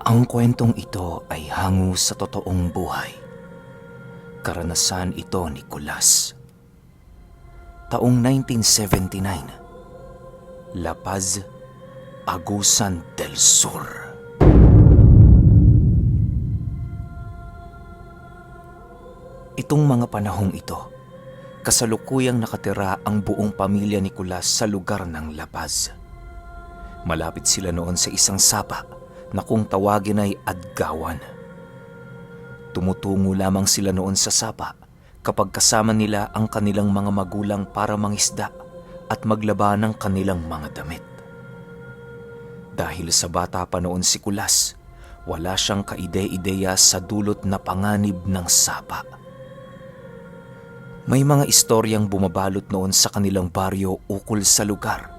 Ang kwentong ito ay hango sa totoong buhay. Karanasan ito ni Kulas. Taong 1979, La Paz, Agusan del Sur. Itong mga panahong ito, kasalukuyang nakatira ang buong pamilya ni Kulas sa lugar ng La Paz. Malapit sila noon sa isang sapa na kung tawagin ay Adgawan. Tumutungo lamang sila noon sa sapa kapag kasama nila ang kanilang mga magulang para mangisda at maglaba ng kanilang mga damit. Dahil sa bata pa noon si Kulas, wala siyang kaide-ideya sa dulot na panganib ng sapa. May mga istoryang bumabalot noon sa kanilang baryo ukol sa lugar,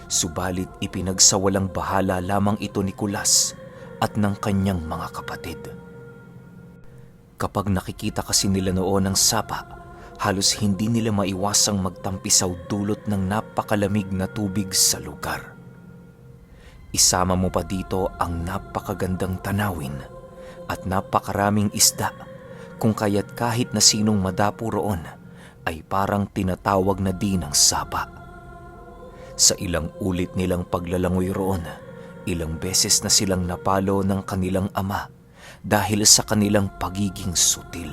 subalit ipinagsawalang bahala lamang ito ni Kulas at ng kanyang mga kapatid. Kapag nakikita kasi nila noon ang sapa, halos hindi nila maiwasang magtampisaw dulot ng napakalamig na tubig sa lugar. Isama mo pa dito ang napakagandang tanawin at napakaraming isda, kung kaya't kahit na sinong madapo roon ay parang tinatawag na din ang sapa. Sa ilang ulit nilang paglalangoy roon, ilang beses na silang napalo ng kanilang ama dahil sa kanilang pagiging sutil.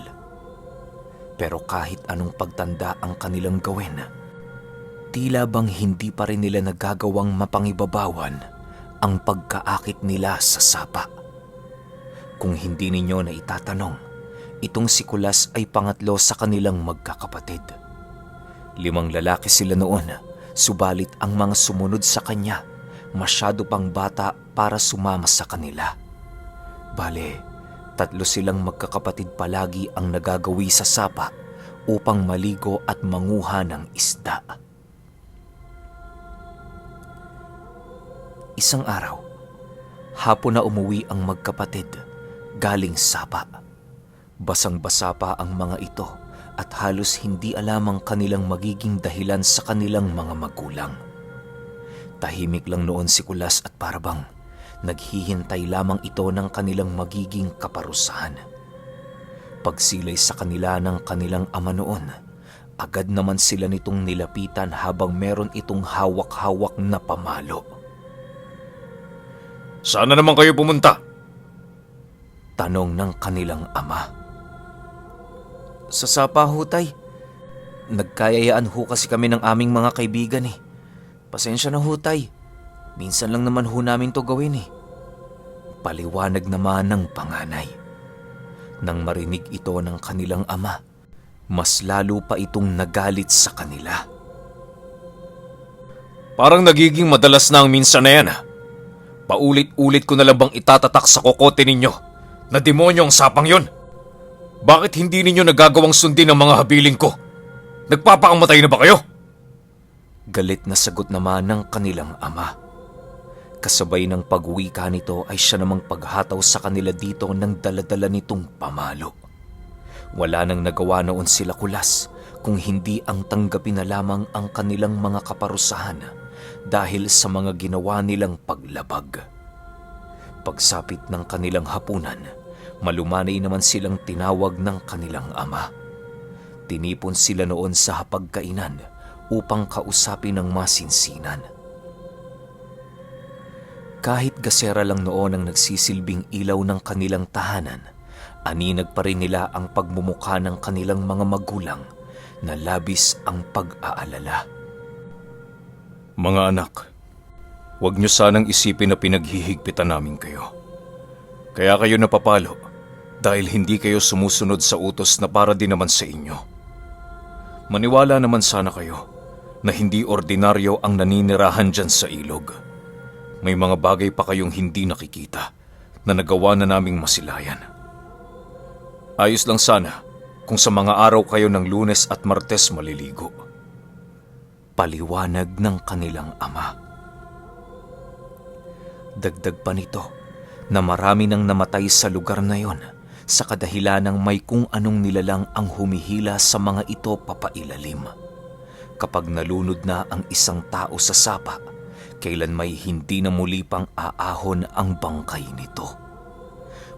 Pero kahit anong pagtanda ang kanilang gawin, tila bang hindi pa rin nila nagagawang mapangibabawan ang pagkaakit nila sa sapa. Kung hindi ninyo na itatanong, itong si Kulas ay pangatlo sa kanilang magkakapatid. 5 lalaki sila noon, subalit ang mga sumunod sa kanya masyado pang bata para sumama sa kanila. Bale, 3 silang magkakapatid palagi ang nagagawi sa sapa upang maligo at manguha ng isda. Isang araw, hapon na umuwi ang magkapatid galing sapa. Basang-basa pa ang mga ito at halos hindi alam ang kanilang magiging dahilan sa kanilang mga magulang. Tahimik lang noon si Kulas at parabang naghihintay lamang ito ng kanilang magiging kaparusahan. Pagsilay sa kanila ng kanilang ama noon, agad naman sila nitong nilapitan habang meron itong hawak-hawak na pamalo. Saan na naman kayo pumunta? Tanong ng kanilang ama. Sa sapa ho, tay. Nagkayayaan ho kasi kami ng aming mga kaibigan eh. Pasensya na ho, tay. Minsan lang naman ho namin to gawin eh. Paliwanag naman ng panganay. Nang marinig ito ng kanilang ama, mas lalo pa itong nagalit sa kanila. Parang nagiging madalas na ang minsan na yan ha. Paulit-ulit ko na lang bang itatatak sa kokote ninyo na demonyo ang sapang yon? Bakit hindi ninyo nagagawang sundin ang mga habiling ko? Nagpapakamatay na ba kayo? Galit na sagot naman ng kanilang ama. Kasabay ng pag-uwika nito ay siya namang paghataw sa kanila dito ng daladala nitong pamalo. Wala nang nagawa noon sila Kulas kung hindi ang tanggapin na lamang ang kanilang mga kaparusahan dahil sa mga ginawa nilang paglabag. Pagsapit ng kanilang hapunan, malumanay naman silang tinawag ng kanilang ama. Tinipon sila noon sa hapagkainan upang kausapin ng masinsinan. Kahit gasera lang noon ang nagsisilbing ilaw ng kanilang tahanan, aninag pa rin nila ang pagmumukha ng kanilang mga magulang na labis ang pag-aalala. Mga anak, huwag niyo sanang isipin na pinaghihigpitan namin kayo. Kaya kayo napapalo dahil hindi kayo sumusunod sa utos na para din naman sa inyo. Maniwala naman sana kayo na hindi ordinaryo ang naninirahan dyan sa ilog. May mga bagay pa kayong hindi nakikita na nagawa na naming masilayan. Ayos lang sana kung sa mga araw kayo ng Lunes at Martes maliligo. Paliwanag ng kanilang ama. Dagdag pa nito na marami nang namatay sa lugar na yon sa kadahilan ng may kung anong nilalang ang humihila sa mga ito papailalim. Kapag nalunod na ang isang tao sa sapa, kailan may hindi na muli pang aahon ang bangkay nito.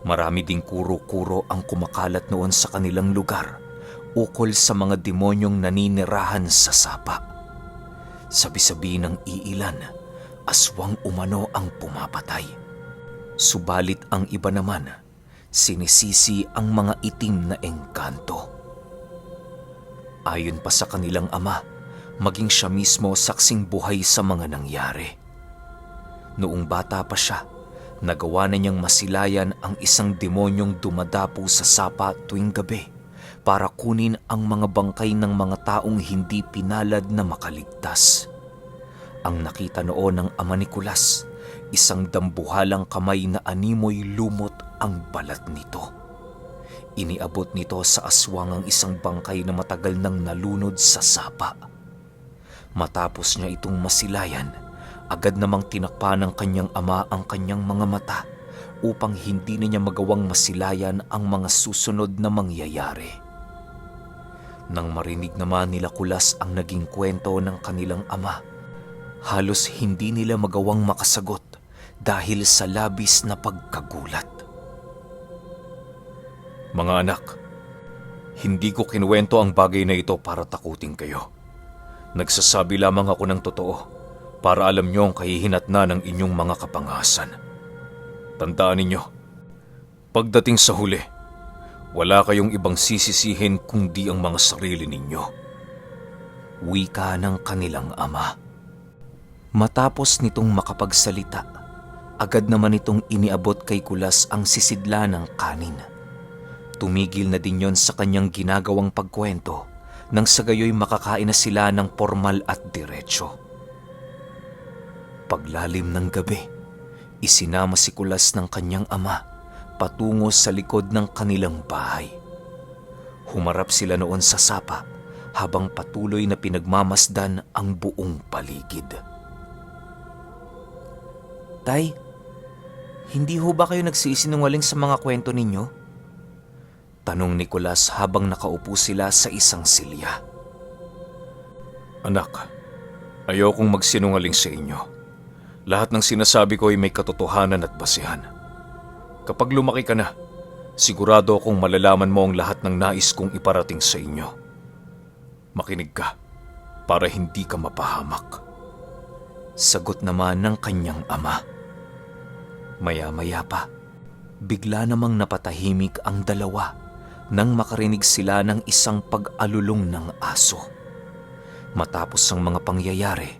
Marami ding kuro-kuro ang kumakalat noon sa kanilang lugar ukol sa mga demonyong naninirahan sa sapa. Sabi-sabi ng iilan, aswang umano ang pumapatay. Subalit ang iba naman, sinisisi ang mga itim na engkanto. Ayon pa sa kanilang ama, maging siya mismo saksing buhay sa mga nangyari. Noong bata pa siya, nagawa na niyang masilayan ang isang demonyong dumadapo sa sapa tuwing gabi para kunin ang mga bangkay ng mga taong hindi pinalad na makaligtas. Ang nakita noon ng ama ni Kulas, isang dambuhalang kamay na animoy lumot ang balat nito. Iniabot nito sa aswang ang isang bangkay na matagal nang nalunod sa sapa. Matapos niya itong masilayan, agad namang tinakpa ng kanyang ama ang kanyang mga mata upang hindi na niya magawang masilayan ang mga susunod na mangyayari. Nang marinig naman nila Kulas ang naging kwento ng kanilang ama, halos hindi nila magawang makasagot dahil sa labis na pagkagulat. Mga anak, hindi ko kinuwento ang bagay na ito para takutin kayo. Nagsasabi lamang ako ng totoo para alam niyo ang kahihinatnan ng inyong mga kapangasan. Tandaan ninyo, pagdating sa huli, wala kayong ibang sisisihin kundi ang mga sarili ninyo. Wika ng kanilang ama. Matapos nitong makapagsalita, agad naman itong iniabot kay Kulas ang sisidla ng kanin. Tumigil na din yon sa kanyang ginagawang pagkwento nang sa gayoy makakain na sila ng formal at diretsyo. Paglalim ng gabi, isinama si Kulas ng kanyang ama patungo sa likod ng kanilang bahay. Humarap sila noon sa sapa habang patuloy na pinagmamasdan ang buong paligid. Tay, hindi ho ba kayo nagsisinungaling sa mga kwento ninyo? Tanong ni Kulas habang nakaupo sila sa isang silya. Anak, ayokong magsinungaling sa inyo. Lahat ng sinasabi ko ay may katotohanan at basehan. Kapag lumaki ka na, sigurado akong malalaman mo ang lahat ng nais kong iparating sa inyo. Makinig ka para hindi ka mapahamak. Sagot naman ng kanyang ama. Maya-maya pa, bigla namang napatahimik ang dalawa nang makarinig sila ng isang pag-alulong ng aso. Matapos ang mga pangyayari,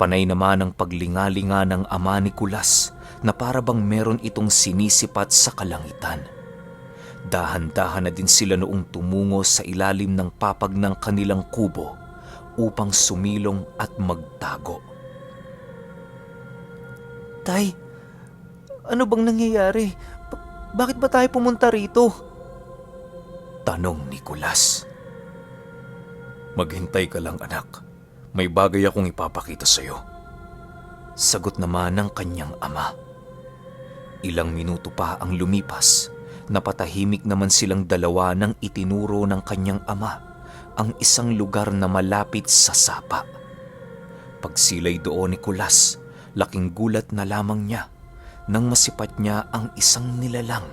panay naman ang paglingalinga ng ama ni Kulas na para bang meron itong sinisipat sa kalangitan. Dahan-dahan na din sila noong tumungo sa ilalim ng papag ng kanilang kubo upang sumilong at magtago. Tay, ano bang nangyayari? Bakit ba tayo pumunta rito? Tanong ni Kulas. Maghintay ka lang, anak. May bagay akong ipapakita sa iyo. Sagot naman ng kanyang ama. Ilang minuto pa ang lumipas, napatahimik naman silang dalawa nang itinuro ng kanyang ama ang isang lugar na malapit sa sapa. Pagsilay doon ni Kulas, laking gulat na lamang niya nang masipat niya ang isang nilalang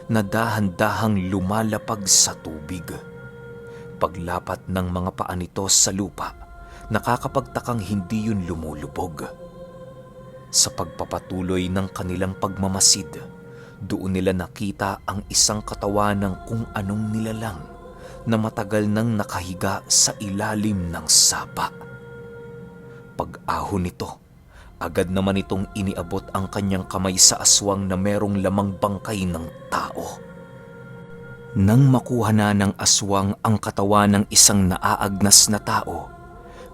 na dahan-dahang lumalapag sa tubig. Paglapat ng mga paa nito sa lupa, nakakapagtakang hindi yun lumulubog. Sa pagpapatuloy ng kanilang pagmamasid, doon nila nakita ang isang katawan ng kung anong nilalang na matagal nang nakahiga sa ilalim ng sapa. Pag-ahon nito, agad naman itong iniabot ang kanyang kamay sa aswang na merong lamang bangkay ng tao. Nang makuha na ng aswang ang katawan ng isang naaagnas na tao,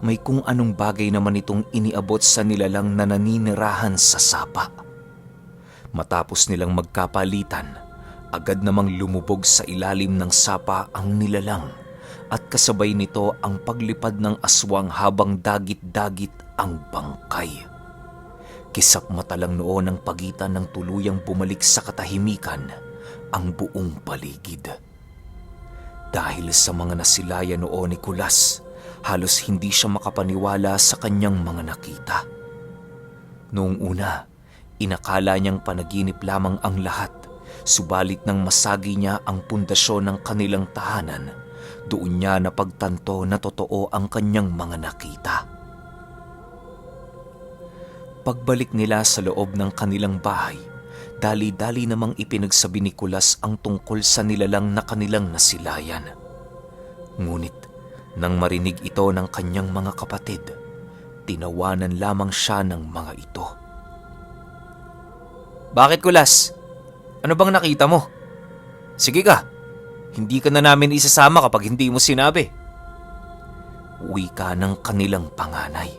may kung anong bagay naman itong iniabot sa nilalang na naninirahan sa sapa. Matapos nilang magkapalitan, agad namang lumubog sa ilalim ng sapa ang nilalang at kasabay nito ang paglipad ng aswang habang dagit-dagit ang bangkay. Kisap mata lang noon ang pagitan ng tuluyang bumalik sa katahimikan ang buong paligid. Dahil sa mga nasilaya noon ni Kulas, halos hindi siya makapaniwala sa kanyang mga nakita. Noong una, inakala niyang panaginip lamang ang lahat Subalit nang masagi niya ang pundasyon ng kanilang tahanan, doon niya napagtanto na totoo ang kanyang mga nakita. Pagbalik nila sa loob ng kanilang bahay, dali-dali namang ipinagsabi ni Kulas ang tungkol sa nilalang na kanilang nasilayan. Ngunit nang marinig ito ng kanyang mga kapatid, tinawanan lamang siya ng mga ito. "Bakit, Kulas? Ano bang nakita mo? Sige ka, hindi ka na namin isasama kapag hindi mo sinabi." Wika ng kanilang panganay.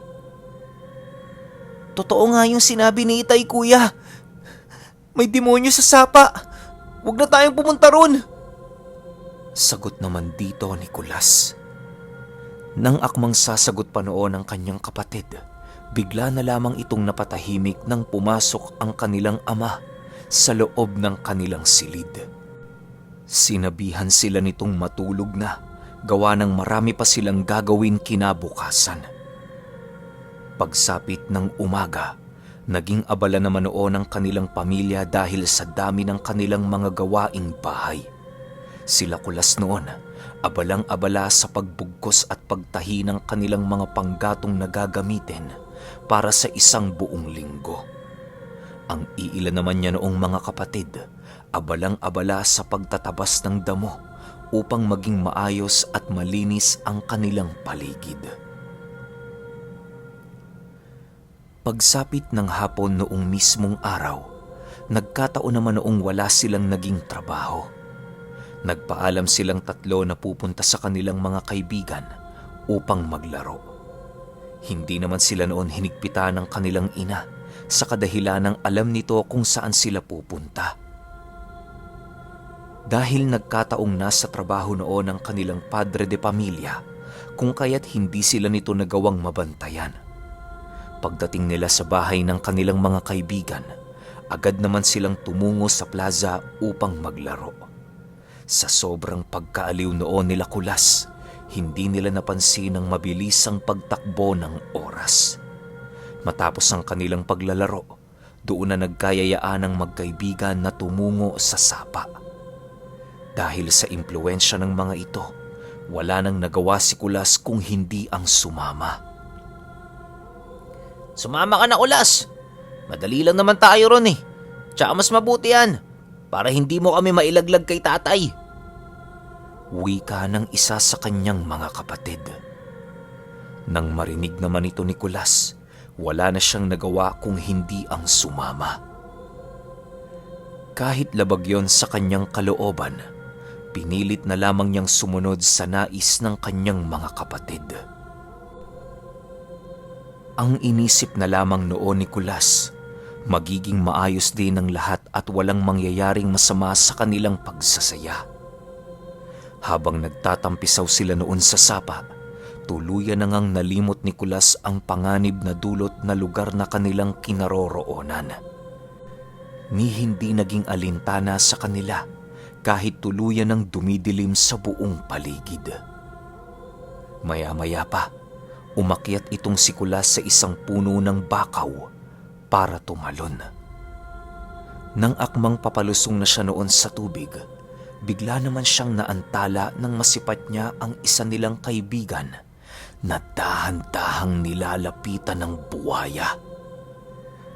"Totoo nga yung sinabi ni Itay, kuya. May demonyo sa sapa. Huwag na tayong pumunta ron." Sagot naman dito ni Kulas. Nang akmang sasagot pa noon ang kanyang kapatid, bigla na lamang itong napatahimik nang pumasok ang kanilang ama sa loob ng kanilang silid. Sinabihan sila nitong matulog na, gawa ng marami pa silang gagawin kinabukasan. Pagsapit ng umaga, naging abala naman noon ang kanilang pamilya dahil sa dami ng kanilang mga gawaing bahay. Sila Kulas noon, abalang-abala sa pagbugkos at pagtahi ng kanilang mga panggatong nagagamitin para sa isang buong linggo. Ang iilan naman niya noong mga kapatid, abalang-abala sa pagtatabas ng damo upang maging maayos at malinis ang kanilang paligid. Pagsapit ng hapon noong mismong araw, nagkataon naman noong wala silang naging trabaho. Nagpaalam silang tatlo na pupunta sa kanilang mga kaibigan upang maglaro. Hindi naman sila noon hinigpitan ng kanilang ina sa kadahilanang alam nito kung saan sila pupunta. Dahil nagkataong nasa trabaho noon ang kanilang padre de pamilya, kung kaya't hindi sila nito nagawang mabantayan. Pagdating nila sa bahay ng kanilang mga kaibigan, agad naman silang tumungo sa plaza upang maglaro. Sa sobrang pagkaaliw noon nila Kulas, hindi nila napansin ang mabilisang pagtakbo ng oras. Matapos ang kanilang paglalaro, doon na nagkayayaan ang magkaibigan na tumungo sa sapa. Dahil sa impluwensya ng mga ito, wala nang nagawa si Kulas kung hindi ang sumama. "Sumama ka na, Kulas! Madali lang naman tayo ron eh. Tsaka mas mabuti yan, para hindi mo kami mailaglag kay tatay." Wika ng isa sa kanyang mga kapatid. Nang marinig naman ito ni Kulas, wala na siyang nagawa kung hindi ang sumama. Kahit labag yon sa kanyang kalooban, pinilit na lamang niyang sumunod sa nais ng kanyang mga kapatid. Ang inisip na lamang noon ni Kulas, magiging maayos din ang lahat at walang mangyayaring masama sa kanilang pagsasaya. Habang nagtatampisaw sila noon sa sapa, tuluyan na ngang nalimot ni Kulas ang panganib na dulot na lugar na kanilang kinaroroonan. Ni hindi naging alintana sa kanila kahit tuluyan ng dumidilim sa buong paligid. Maya-maya pa, umakyat itong si Kulas sa isang puno ng bakaw para tumalon. Nang akmang papalusong na siya noon sa tubig, bigla naman siyang naantala nang masipat niya ang isa nilang kaibigan na dahan-dahang nilalapitan ng buwaya.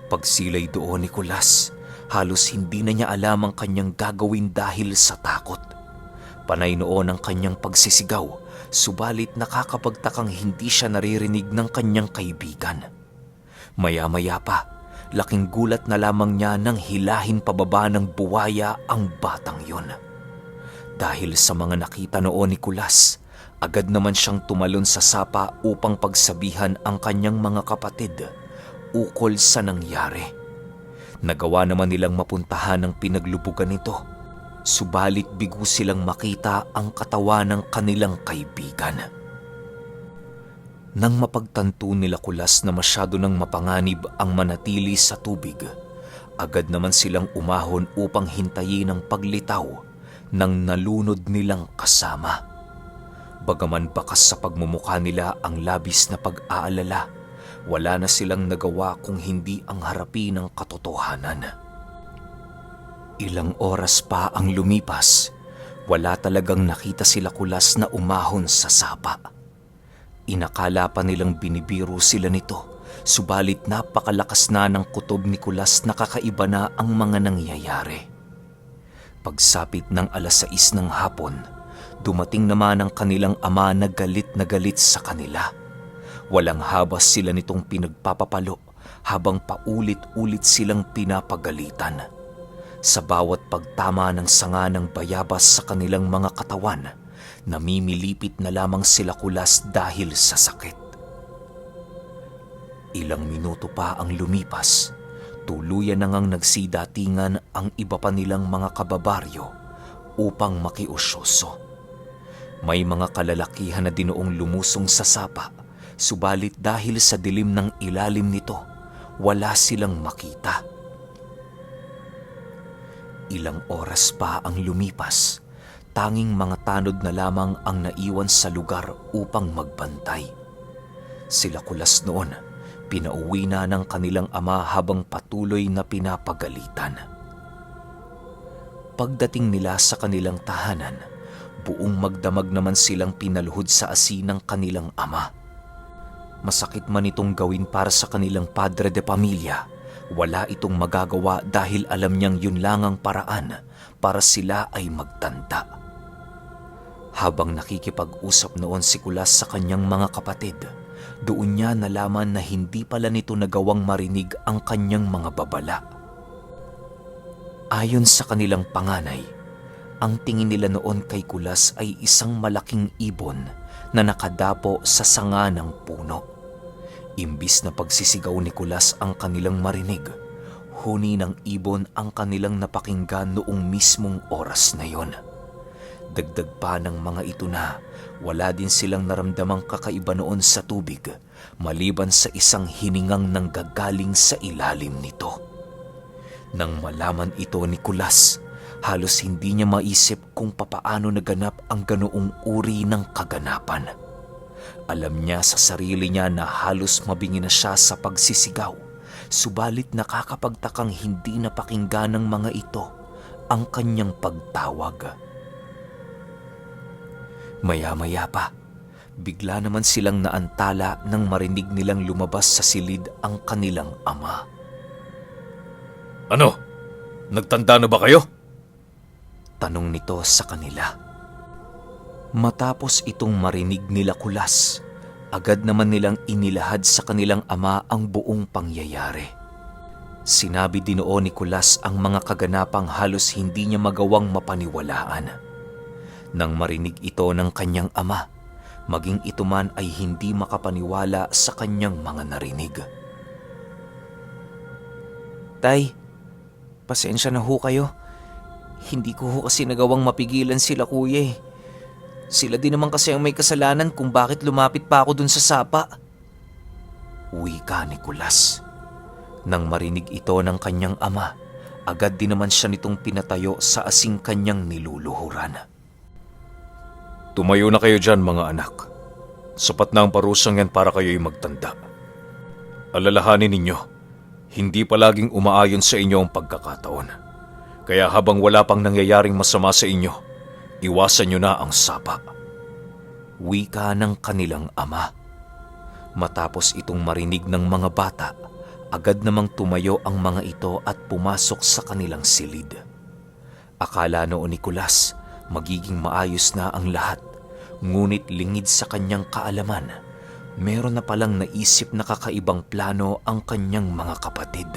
Pagsilay doon ni Kulas, halos hindi na niya alam ang kanyang gagawin dahil sa takot. Panay noon ang kanyang pagsisigaw, subalit nakakapagtakang hindi siya naririnig ng kanyang kaibigan. Maya-maya pa, laking gulat na lamang niya nang hilahin pababa ng buwaya ang batang yun. Dahil sa mga nakita noon ni Kulas, agad naman siyang tumalon sa sapa upang pagsabihan ang kanyang mga kapatid ukol sa nangyari. Nagawa naman nilang mapuntahan ang pinaglubugan nito, subalit bigo silang makita ang katawan ng kanilang kaibigan. Nang mapagtanto nila Kulas na masyado nang mapanganib ang manatili sa tubig, agad naman silang umahon upang hintayin ang paglitaw ng nalunod nilang kasama. Bagaman bakas sa pagmumukha nila ang labis na pag-aalala, wala na silang nagawa kung hindi ang harapin ang katotohanan. Ilang oras pa ang lumipas, wala talagang nakita sila Kulas na umahon sa sapa. Inakala pa nilang binibiro sila nito, subalit napakalakas na ng kutob ni Kulas na kakaiba na ang mga nangyayari. Pagsapit ng 6:00 ng hapon, dumating naman ang kanilang ama na galit sa kanila. Walang habas sila nitong pinagpapapalo habang paulit-ulit silang pinapagalitan. Sa bawat pagtama ng sanga ng bayabas sa kanilang mga katawan, namimilipit na lamang sila Kulas dahil sa sakit. Ilang minuto pa ang lumipas, tuluyan na ngang nagsidatingan ang iba pa nilang mga kababaryo upang makiusyoso. May mga kalalakihan na dinoong lumusong sa sapa, subalit dahil sa dilim ng ilalim nito, wala silang makita. Ilang oras pa ang lumipas, tanging mga tanod na lamang ang naiwan sa lugar upang magbantay. Sila Kulas noon, pinauwi na ng kanilang ama habang patuloy na pinapagalitan. Pagdating nila sa kanilang tahanan, buong magdamag naman silang pinaluhod sa asin ng kanilang ama. Masakit man itong gawin para sa kanilang padre de pamilya, wala itong magagawa dahil alam niyang yun lang ang paraan para sila ay magtanda. Habang nakikipag-usap noon si Kulas sa kanyang mga kapatid, doon niya nalaman na hindi pala nito nagawang marinig ang kanyang mga babala. Ayon sa kanilang panganay, ang tingin nila noon kay Kulas ay isang malaking ibon na nakadapo sa sanga ng puno. Imbis na pagsisigaw ni Kulas ang kanilang marinig, huni ng ibon ang kanilang napakinggan noong mismong oras na yon. Dagdag pa ng mga ito na wala din silang naramdamang kakaiba noon sa tubig, maliban sa isang hiningang nanggagaling sa ilalim nito. Nang malaman ito ni Kulas, halos hindi niya maisip kung papaano naganap ang ganoong uri ng kaganapan. Alam niya sa sarili niya na halos mabingi na siya sa pagsisigaw, subalit nakakapagtakang hindi napakinggan ng mga ito ang kanyang pagtawag. Maya-maya pa, bigla naman silang naantala nang marinig nilang lumabas sa silid ang kanilang ama. Ano? Nagtanda na ba kayo? Tanong nito sa kanila. Matapos itong marinig nila Kulas, agad naman nilang inilahad sa kanilang ama ang buong pangyayari. Sinabi din noon ni Kulas ang mga kaganapang halos hindi niya magawang mapaniwalaan. Nang marinig ito ng kanyang ama, maging ito man ay hindi makapaniwala sa kanyang mga narinig. Tay, pasensya na ho kayo. Hindi ko ho kasi nagawang mapigilan sila kuya eh. Sila din naman kasi ang may kasalanan kung bakit lumapit pa ako dun sa sapa. Wika ni Kulas. Nang marinig ito ng kanyang ama, agad din naman siya nitong pinatayo sa asing kanyang niluluhuran. Tumayo na kayo dyan mga anak. Sapat na ang parusang yan para kayo'y magtanda. Alalahanin ninyo, hindi palaging umaayon sa inyo ang pagkakataon. Kaya habang wala pang nangyayaring masama sa inyo, iwasan nyo na ang sapa. Wika ng kanilang ama. Matapos itong marinig ng mga bata, agad namang tumayo ang mga ito at pumasok sa kanilang silid. Akala noon ni Kulas, magiging maayos na ang lahat, ngunit lingid sa kanyang kaalaman, meron na palang naisip na kakaibang plano ang kanyang mga kapatid.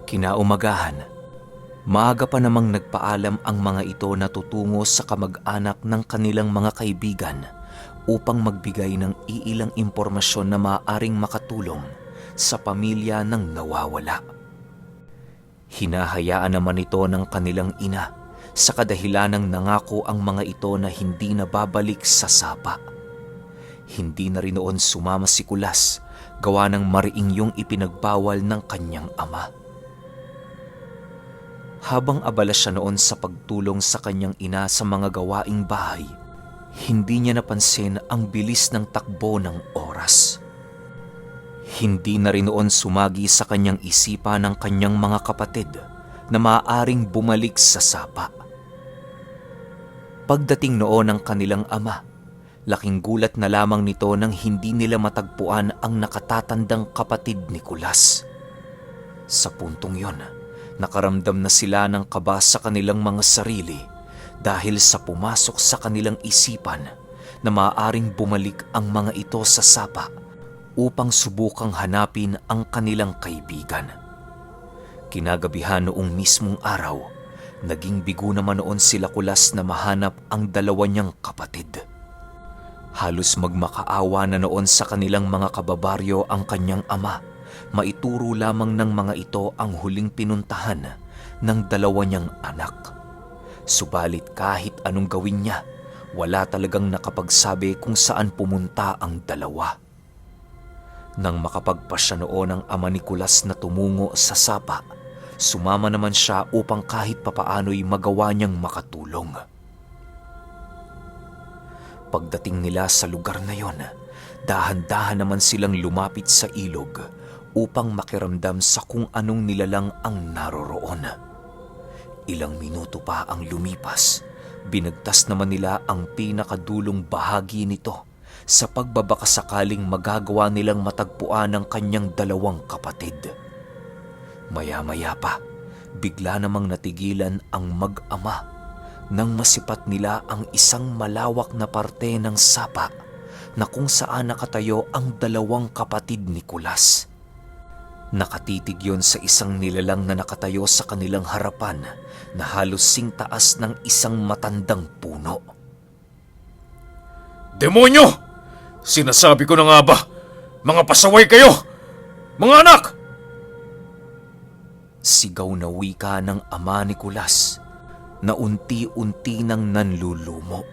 Kinaumagahan, maaga pa namang nagpaalam ang mga ito na tutungo sa kamag-anak ng kanilang mga kaibigan upang magbigay ng iilang impormasyon na maaaring makatulong sa pamilya ng nawawala. Hinahayaan naman ito ng kanilang ina sa kadahilanang nangako ang mga ito na hindi na babalik sa sapa. Hindi na rin noon sumama si Kulas, gawa ng mariing yung ipinagbawal ng kanyang ama. Habang abala siya noon sa pagtulong sa kanyang ina sa mga gawaing bahay, hindi niya napansin ang bilis ng takbo ng oras. Hindi na rin noon sumagi sa kanyang isipan ng kanyang mga kapatid na maaaring bumalik sa sapa. Pagdating noon ng kanilang ama, laking gulat na lamang nito nang hindi nila matagpuan ang nakatatandang kapatid ni Kulas. Sa puntong yon, nakaramdam na sila ng kaba sa kanilang mga sarili dahil sa pumasok sa kanilang isipan na maaaring bumalik ang mga ito sa sapa upang subukang hanapin ang kanilang kaibigan. Kinagabihan noong mismong araw, naging bigo naman noon sila Kulas na mahanap ang dalawa niyang kapatid. Halos magmakaawa na noon sa kanilang mga kababaryo ang kanyang ama. Maituro lamang ng mga ito ang huling pinuntahan ng dalawa niyang anak. Subalit kahit anong gawin niya, wala talagang nakapagsabi kung saan pumunta ang dalawa. Nang makapagpasya noon ang ama ni Kulas na tumungo sa sapa, sumama naman siya upang kahit papaano'y magawa niyang makatulong. Pagdating nila sa lugar na yon, dahan-dahan naman silang lumapit sa ilog upang makiramdam sa kung anong nilalang ang naroroon. Ilang minuto pa ang lumipas, binagtas naman nila ang pinakadulong bahagi nito sa pagbabakasakaling magagawa nilang matagpuan ang kanyang dalawang kapatid. Maya-maya pa, bigla namang natigilan ang mag-ama nang masipat nila ang isang malawak na parte ng sapa na kung saan nakatayo ang dalawang kapatid ni Kulas. Nakatitig yon sa isang nilalang na nakatayo sa kanilang harapan na halos singtaas ng isang matandang puno. Demonyo! Sinasabi ko na nga ba, mga pasaway kayo! Mga anak! Sigaw na wika ng ama ni Kulas na unti-unti nang nanlulumo.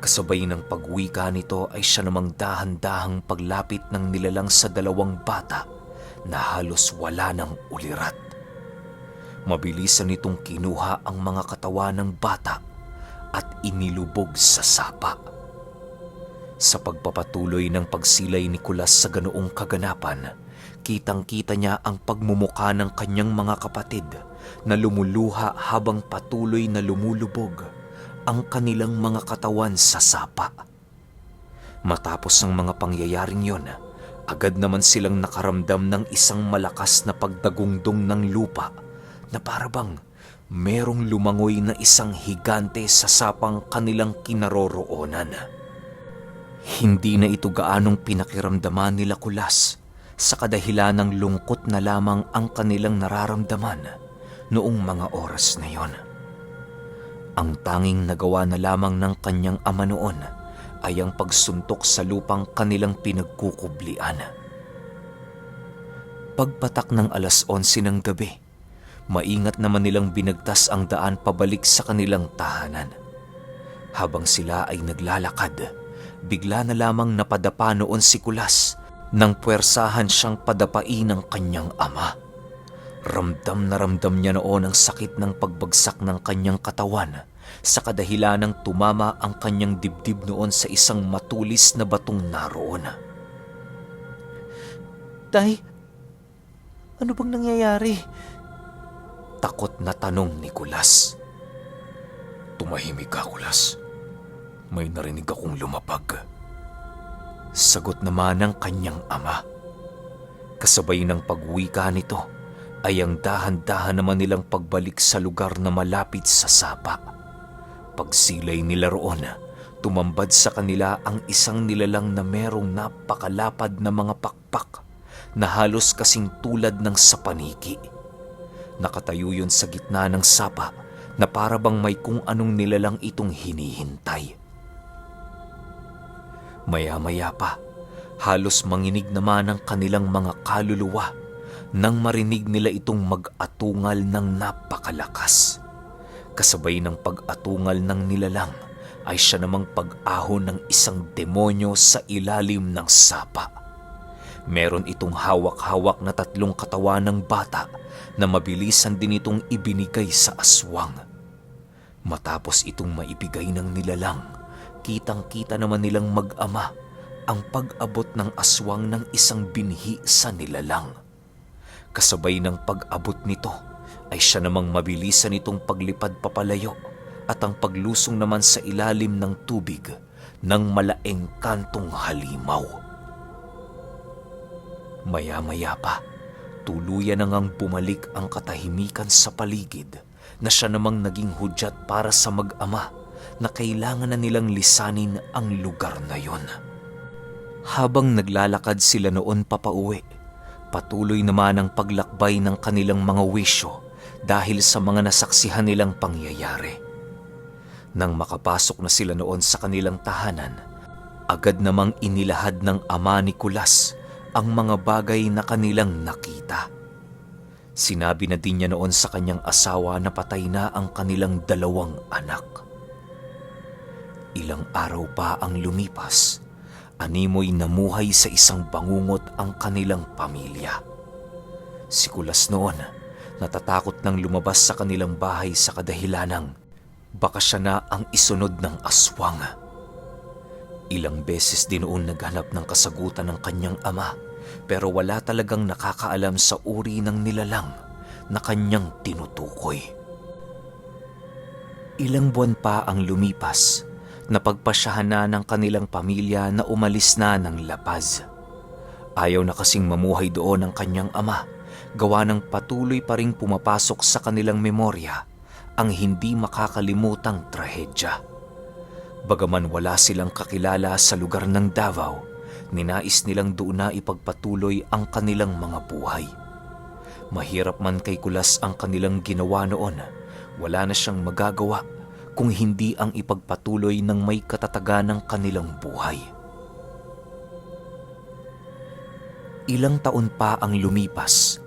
Kasabay ng pagwika nito ay siya namang dahan-dahang paglapit ng nilalang sa dalawang bata na halos wala ng ulirat. Mabilisan nitong kinuha ang mga katawan ng bata at inilubog sa sapa. Sa pagpapatuloy ng pagsilay ni Kulas sa ganoong kaganapan, kitang-kita niya ang pagmumuka ng kanyang mga kapatid na lumuluha habang patuloy na lumulubog ang kanilang mga katawan sa sapa. Matapos ang mga pangyayaring yon, agad naman silang nakaramdam ng isang malakas na pagdagungdong ng lupa na parabang merong lumangoy na isang higante sa sapang kanilang kinaroroonan. Hindi na ito gaanong pinakiramdaman nila Kulas sa kadahilan ng lungkot na lamang ang kanilang nararamdaman noong mga oras na yon. Ang tanging nagawa na lamang ng kanyang ama noon ay ang pagsuntok sa lupang kanilang pinagkukublian. Pagpatak ng 11:00 ng gabi, maingat naman nilang binagtas ang daan pabalik sa kanilang tahanan. Habang sila ay naglalakad, bigla na lamang napadapa noon si Kulas nang puwersahan siyang padapain ng kanyang ama. Ramdam na ramdam niya noon ang sakit ng pagbagsak ng kanyang katawan sa kadahilanang tumama ang kanyang dibdib noon sa isang matulis na batong naroon. "Tay, ano bang nangyayari?" Takot na tanong ni Kulas. Tumahimik ka, Kulas. May narinig akong lumapag. Sagot naman ng kanyang ama. Kasabay ng pagwika nito ay ang dahan-dahan naman nilang pagbalik sa lugar na malapit sa sapa. Pagsilay nila roon, tumambad sa kanila ang isang nilalang na merong napakalapad na mga pakpak na halos kasing tulad ng sapaniki. Nakatayo yun sa gitna ng sapa na parabang may kung anong nilalang itong hinihintay. Maya-maya pa, halos manginig naman ang kanilang mga kaluluwa nang marinig nila itong mag-atungal ng napakalakas. Kasabay ng pag-atungal ng nilalang ay siya namang pag-ahon ng isang demonyo sa ilalim ng sapa. Meron itong hawak-hawak na 3 katawan ng bata na mabilisan din itong ibinigay sa aswang. Matapos itong maibigay ng nilalang, kitang-kita naman nilang mag-ama ang pag-abot ng aswang ng isang binhi sa nilalang. Kasabay ng pag-abot nito, ay siya namang mabilisan itong paglipad papalayo at ang paglusong naman sa ilalim ng tubig ng malaeng kantong halimaw. Maya-maya pa, tuluyan na ngang bumalik ang katahimikan sa paligid na siya namang naging hudyat para sa mag-ama na kailangan na nilang lisanin ang lugar na yon. Habang naglalakad sila noon papauwi, patuloy naman ang paglakbay ng kanilang mga wisyo dahil sa mga nasaksihan nilang pangyayari. Nang makapasok na sila noon sa kanilang tahanan, agad namang inilahad ng ama ni Kulas ang mga bagay na kanilang nakita. Sinabi na din niya noon sa kanyang asawa na patay na ang kanilang 2 anak. Ilang araw pa ang lumipas, animoy namuhay sa isang bangungot ang kanilang pamilya. Si Kulas noon, natatakot nang lumabas sa kanilang bahay sa kadahilanang baka siya na ang isunod ng aswang. Ilang beses din noon naghanap ng kasagutan ng kanyang ama, pero wala talagang nakakaalam sa uri ng nilalang na kanyang tinutukoy. Ilang buwan pa ang lumipas, napagpasyahan na ng kanilang pamilya na umalis na ng La Paz. Ayaw na kasing mamuhay doon ang kanyang ama, gawa ng patuloy pa ring pumapasok sa kanilang memorya ang hindi makakalimutang trahedya. Bagaman wala silang kakilala sa lugar ng Davao, ninais nilang doon na ipagpatuloy ang kanilang mga buhay. Mahirap man kay Kulas ang kanilang ginawa noon, wala na siyang magagawa kung hindi ang ipagpatuloy ng may katatagan ng kanilang buhay. Ilang taon pa ang lumipas,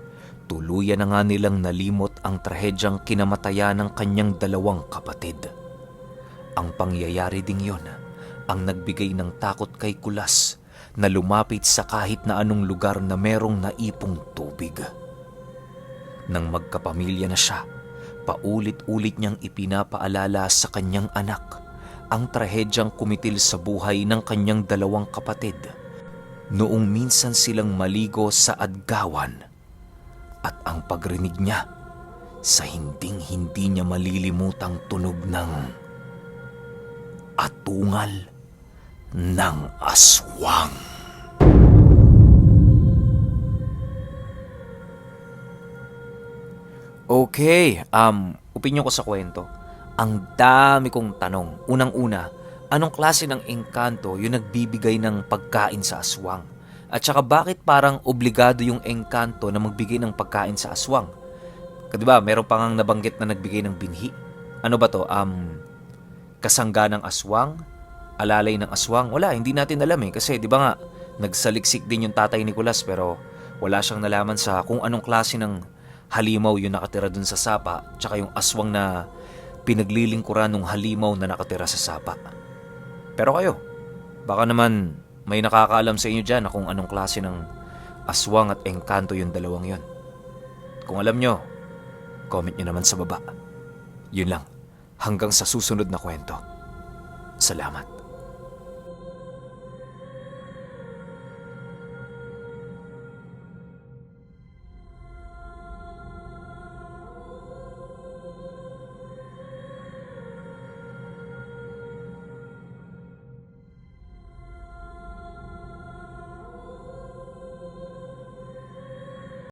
tuluyan na nga nilang nalimot ang trahedyang kinamatayan ng kanyang 2 kapatid. Ang pangyayari ding yon ang nagbigay ng takot kay Kulas na lumapit sa kahit na anong lugar na merong naipong tubig. Nang magkapamilya na siya, paulit-ulit niyang ipinapaalala sa kanyang anak ang trahedyang kumitil sa buhay ng kanyang 2 kapatid noong minsan silang maligo sa Adgawan, at ang pagrinig niya sa hinding-hindi niya malilimutang tunog ng atungal ng aswang. Okay, opinyon ko sa kwento. Ang dami kong tanong. Unang-una, anong klase ng engkanto yung nagbibigay ng pagkain sa aswang? At saka bakit parang obligado yung engkanto na magbigay ng pagkain sa aswang? Diba, meron pa ngang nabanggit na nagbigay ng binhi. Ano ba to? Kasangga ng aswang? Alalay ng aswang? Wala, hindi natin alam kasi di ba nga, nagsaliksik din yung tatay ni Kulas pero wala siyang nalaman sa kung anong klase ng halimaw yung nakatira dun sa sapa tsaka yung aswang na pinaglilingkuran ng halimaw na nakatira sa sapa. Pero kayo, baka naman may nakakaalam sa inyo dyan na kung anong klase ng aswang at engkanto yung 2 yon. Kung alam nyo, comment nyo naman sa baba. Yun lang, hanggang sa susunod na kwento. Salamat.